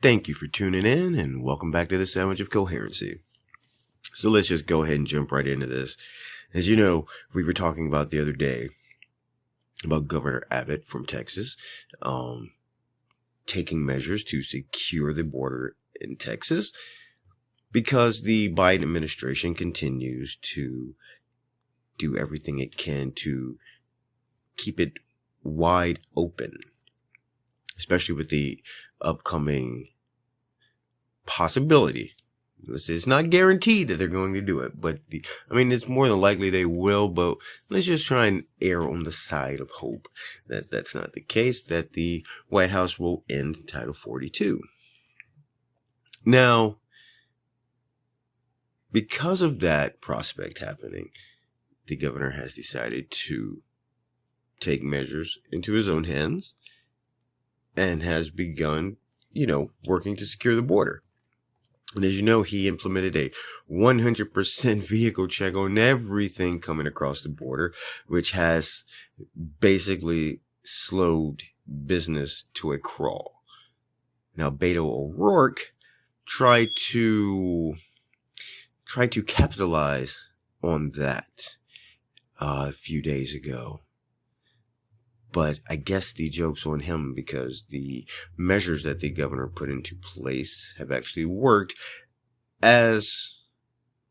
Thank you for tuning in and welcome back to the Sandwich of Coherency. So let's just go ahead and jump right into this. As you know, we were talking about the other day about Governor Abbott from Texas taking measures to secure the border in Texas because the Biden administration continues to do everything it can to keep it wide open, especially with the upcoming possibility. It's not guaranteed that they're going to do it, but it's more than likely they will, but let's just try and err on the side of hope that that's not the case, that the White House will end Title 42. Now, because of that prospect happening, the governor has decided to take measures into his own hands and has begun, working to secure the border. And as you know, he implemented a 100% vehicle check on everything coming across the border, which has basically slowed business to a crawl. Now, Beto O'Rourke tried to capitalize on that a few days ago. But I guess the joke's on him because the measures that the governor put into place have actually worked, as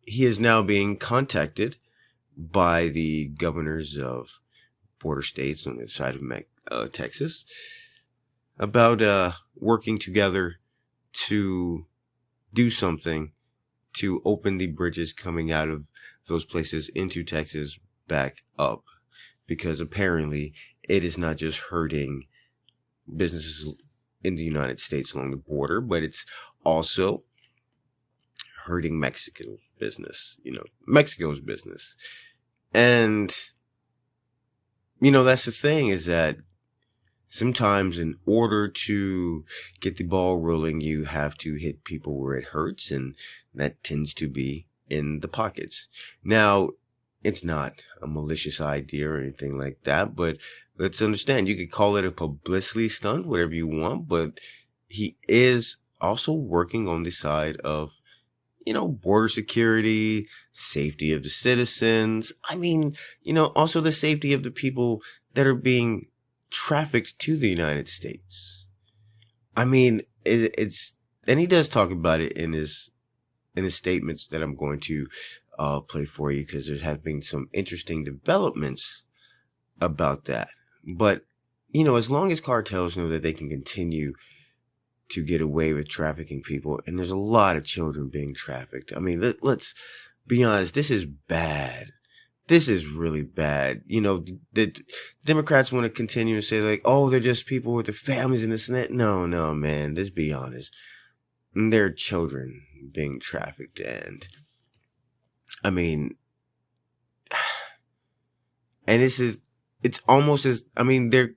he is now being contacted by the governors of border states on the side of Texas about working together to do something to open the bridges coming out of those places into Texas back up, because apparently it is not just hurting businesses in the United States along the border, but it's also hurting Mexico's business. And, that's the thing, is that sometimes in order to get the ball rolling, you have to hit people where it hurts, and that tends to be in the pockets. Now, it's not a malicious idea or anything like that, but let's understand, you could call it a publicity stunt, whatever you want, but he is also working on the side of, border security, safety of the citizens. Also the safety of the people that are being trafficked to the United States. It's, and he does talk about it in his statements that I'm going to play for you, because there have been some interesting developments about that. But, as long as cartels know that they can continue to get away with trafficking people, and there's a lot of children being trafficked. Let's be honest, this is bad. This is really bad. The Democrats want to continue to say, like, oh, they're just people with their families and this and that. No, man, let's be honest. They're children being trafficked, and and it's almost as, they're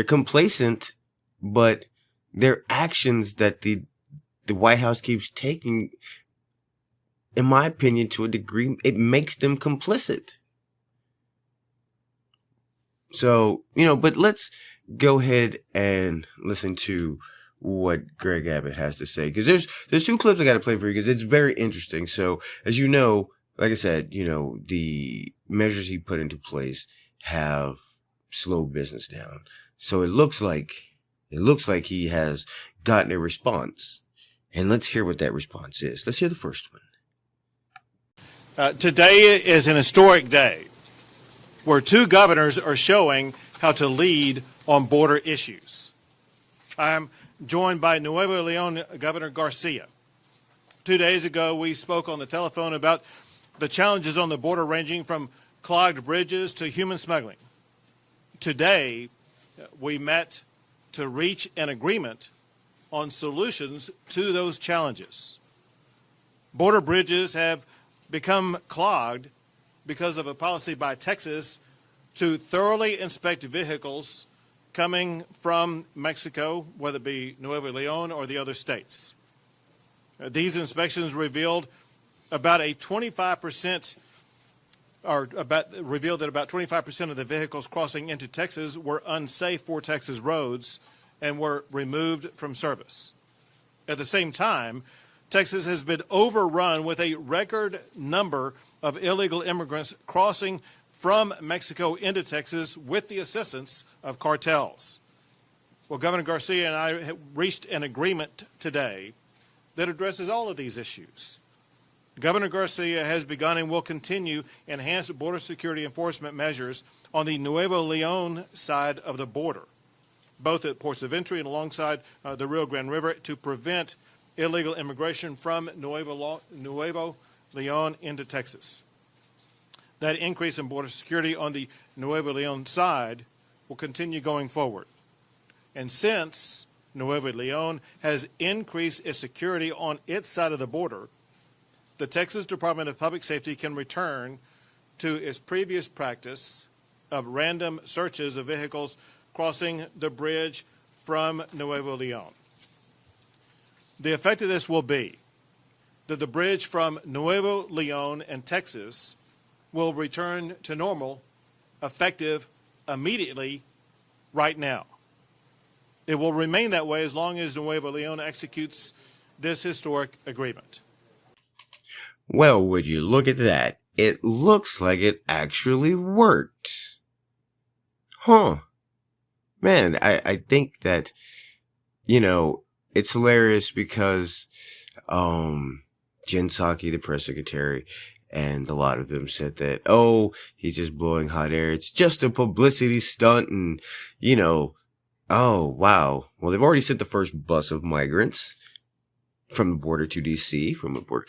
complacent, but their actions that the White House keeps taking, in my opinion, to a degree, it makes them complicit. So, but let's go ahead and listen to what Greg Abbott has to say, because there's two clips I got to play for you, because it's very interesting. So, as you know, like I said, the measures he put into place have slowed business down. So it looks like he has gotten a response, and let's hear what that response is. Let's hear the first one. Today is an historic day where two governors are showing how to lead on border issues. I'm joined by Nuevo Leon Governor Garcia. 2 days ago, we spoke on the telephone about the challenges on the border, ranging from clogged bridges to human smuggling. Today, we met to reach an agreement on solutions to those challenges. Border bridges have become clogged because of a policy by Texas to thoroughly inspect vehicles coming from Mexico, whether it be Nuevo Leon or the other states. These inspections revealed about 25% of the vehicles crossing into Texas were unsafe for Texas roads and were removed from service. At the same time, Texas has been overrun with a record number of illegal immigrants crossing from Mexico into Texas with the assistance of cartels. Well, Governor Garcia and I have reached an agreement today that addresses all of these issues. Governor Garcia has begun and will continue enhanced border security enforcement measures on the Nuevo Leon side of the border, both at ports of entry and alongside the Rio Grande River, to prevent illegal immigration from Nuevo Leon into Texas. That increase in border security on the Nuevo Leon side will continue going forward. And since Nuevo Leon has increased its security on its side of the border, the Texas Department of Public Safety can return to its previous practice of random searches of vehicles crossing the bridge from Nuevo Leon. The effect of this will be that the bridge from Nuevo Leon and Texas will return to normal, effective immediately, right now. It will remain that way as long as Nuevo Leon executes this historic agreement. Well, would you look at that? It looks like it actually worked. Huh. Man, I think that, it's hilarious because Jen Psaki, the press secretary, and a lot of them said that, oh, he's just blowing hot air. It's just a publicity stunt. And, oh, wow. Well, they've already sent the first bus of migrants from the border to D.C., from the border.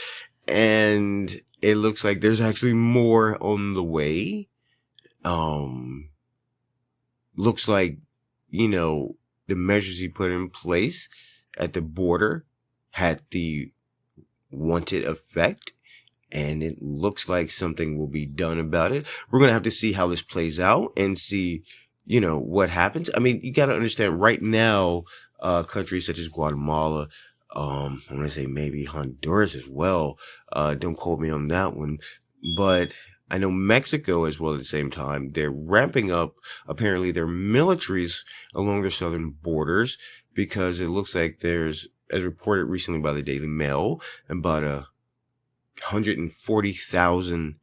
And it looks like there's actually more on the way. Looks like, the measures he put in place at the border had the wanted effect. And it looks like something will be done about it. We're going to have to see how this plays out and see, what happens. I mean, you got to understand right now, countries such as Guatemala, I'm going to say maybe Honduras as well. Don't quote me on that one. But I know Mexico as well at the same time. They're ramping up, apparently, their militaries along their southern borders because it looks like there's, as reported recently by the Daily Mail, about 140,000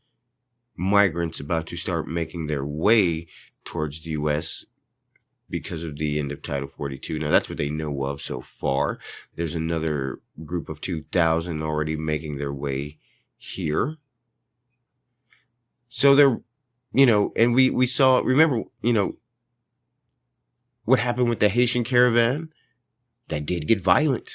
migrants about to start making their way towards the U.S. because of the end of Title 42. Now, that's what they know of so far. There's another group of 2,000 already making their way here. So they're, and we saw, remember, what happened with the Haitian caravan? That did get violent.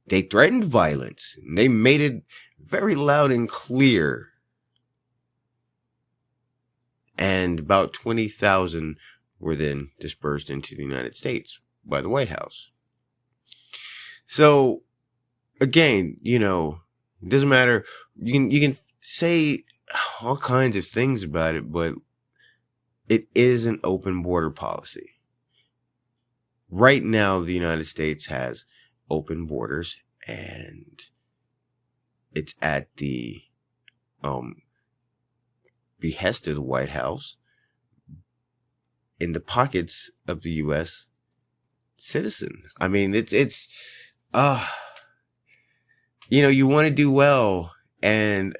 They threatened violence. And they made it very loud and clear. And about 20,000 were then dispersed into the United States by the White House. So, again, it doesn't matter. You can say all kinds of things about it, but it is an open border policy. Right now, the United States has open borders, and it's at the behest of the White House in the pockets of the U.S. citizen. I mean, it's you want to do well, and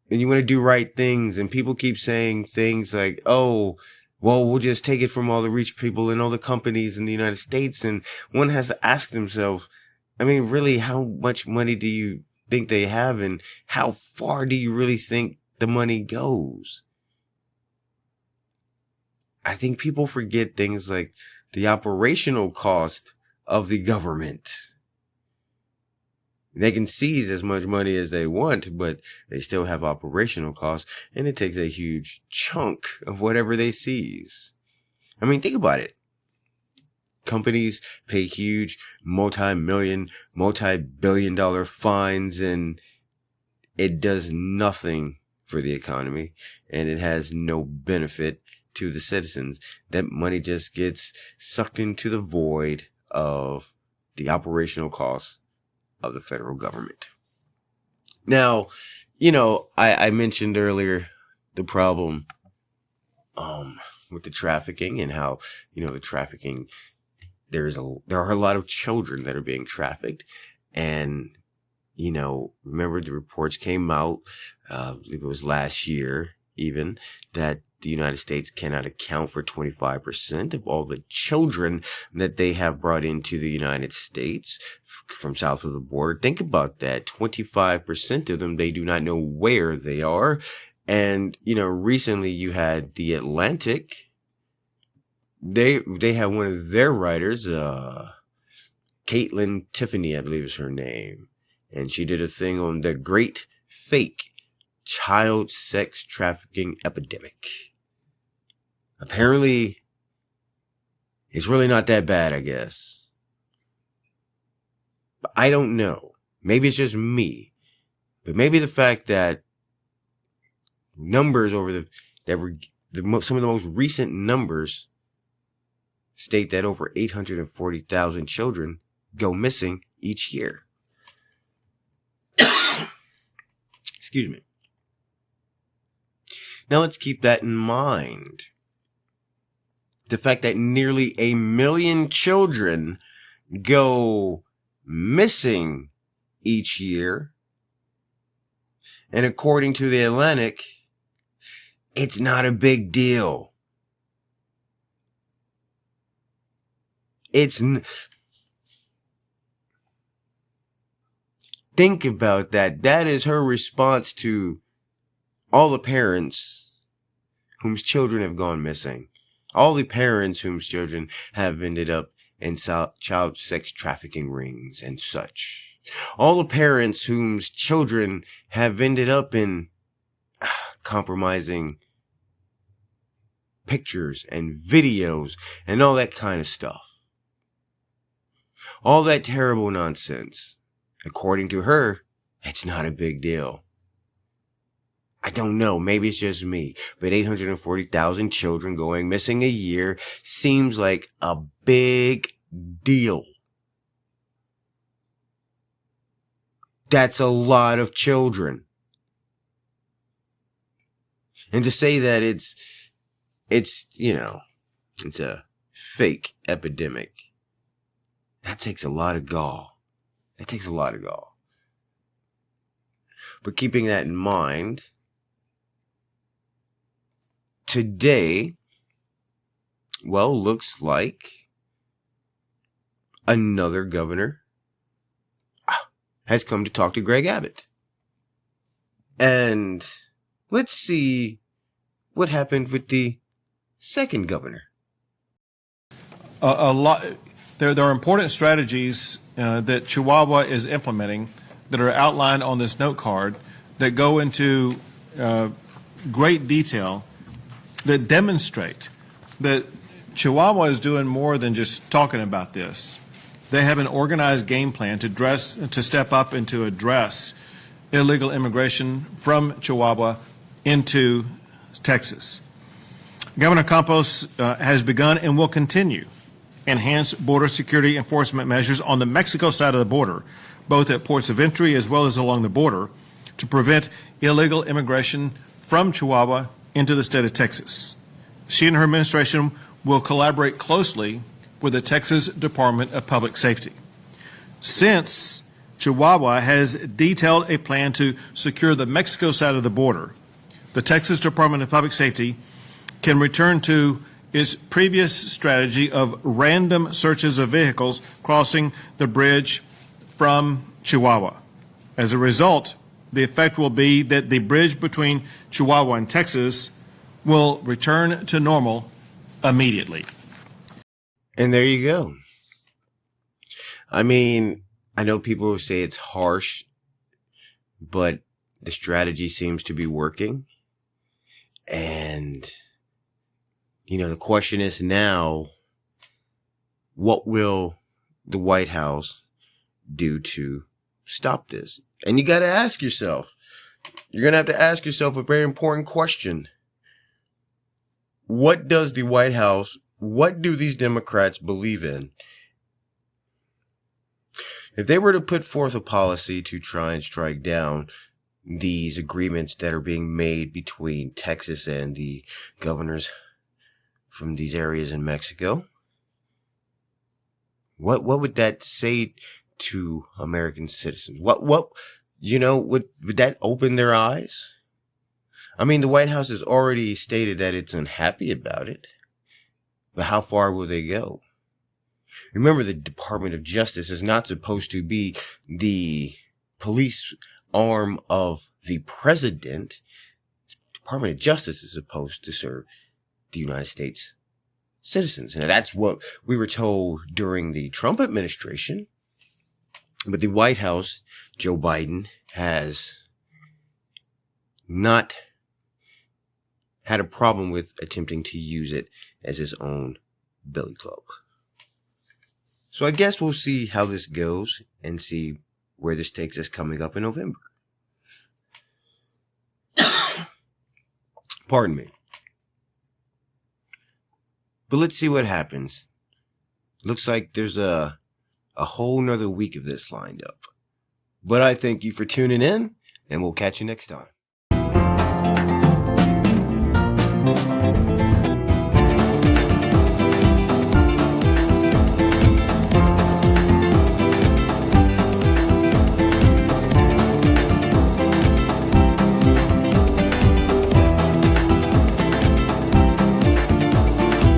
you want to do right things, and people keep saying things like, oh, well, we'll just take it from all the rich people and all the companies in the United States. And one has to ask themselves, I mean, really, how much money do you think they have, and how far do you really think the money goes? I think people forget things like the operational cost of the government. They can seize as much money as they want, but they still have operational costs, and it takes a huge chunk of whatever they seize. I mean, think about it. Companies pay huge multi-million, multi-billion-dollar fines, and it does nothing for the economy, and it has no benefit to the citizens. That money just gets sucked into the void of the operational costs of the federal government. Now, I mentioned earlier the problem with the trafficking and how, the trafficking there are a lot of children that are being trafficked. And, remember the reports came out, I believe it was last year even, that the United States cannot account for 25% of all the children that they have brought into the United States from south of the border. Think about that. 25% of them, they do not know where they are. And, recently you had the Atlantic. They have one of their writers, Caitlin Tiffany, I believe is her name. And she did a thing on the great fake child sex trafficking epidemic. Apparently, it's really not that bad, I guess. But I don't know. Maybe it's just me. But maybe the fact that numbers some of the most recent numbers state that over 840,000 children go missing each year. Excuse me. Now let's keep that in mind. The fact that nearly 1 million children go missing each year. And according to the Atlantic, it's not a big deal. Think about that. That is her response to all the parents whose children have gone missing. All the parents whose children have ended up in child sex trafficking rings and such. All the parents whose children have ended up in compromising pictures and videos and all that kind of stuff. All that terrible nonsense. According to her, it's not a big deal. I don't know. Maybe it's just me. But 840,000 children going missing a year seems like a big deal. That's a lot of children. And to say that it's a fake epidemic, that takes a lot of gall. But keeping that in mind, today, looks like another governor has come to talk to Greg Abbott. And let's see what happened with the second governor. There are important strategies that Chihuahua is implementing that are outlined on this note card that go into great detail that demonstrate that Chihuahua is doing more than just talking about this. They have an organized game plan to step up and to address illegal immigration from Chihuahua into Texas. Governor Campos has begun and will continue enhanced border security enforcement measures on the Mexico side of the border, both at ports of entry as well as along the border, to prevent illegal immigration from Chihuahua into the state of Texas. She and her administration will collaborate closely with the Texas Department of Public Safety. Since Chihuahua has detailed a plan to secure the Mexico side of the border, the Texas Department of Public Safety can return to its previous strategy of random searches of vehicles crossing the bridge from Chihuahua. As a result, the effect will be that the bridge between Chihuahua and Texas will return to normal immediately. And there you go. I mean, I know people will say it's harsh, but the strategy seems to be working. And the question is now, what will the White House do to stop this? And you got to ask yourself, you're going to have to ask yourself a very important question. What does the White House, what do these Democrats believe in? If they were to put forth a policy to try and strike down these agreements that are being made between Texas and the governors from these areas in Mexico, What would that say to American citizens? Would that open their eyes? I mean, the White House has already stated that it's unhappy about it. But how far will they go? Remember, the Department of Justice is not supposed to be the police arm of the president. The Department of Justice is supposed to serve the United States citizens. And that's what we were told during the Trump administration. But the White House, Joe Biden, has not had a problem with attempting to use it as his own billy club. So I guess we'll see how this goes and see where this takes us coming up in November. Pardon me. But let's see what happens. Looks like there's a whole nother week of this lined up. But I thank you for tuning in, and we'll catch you next time.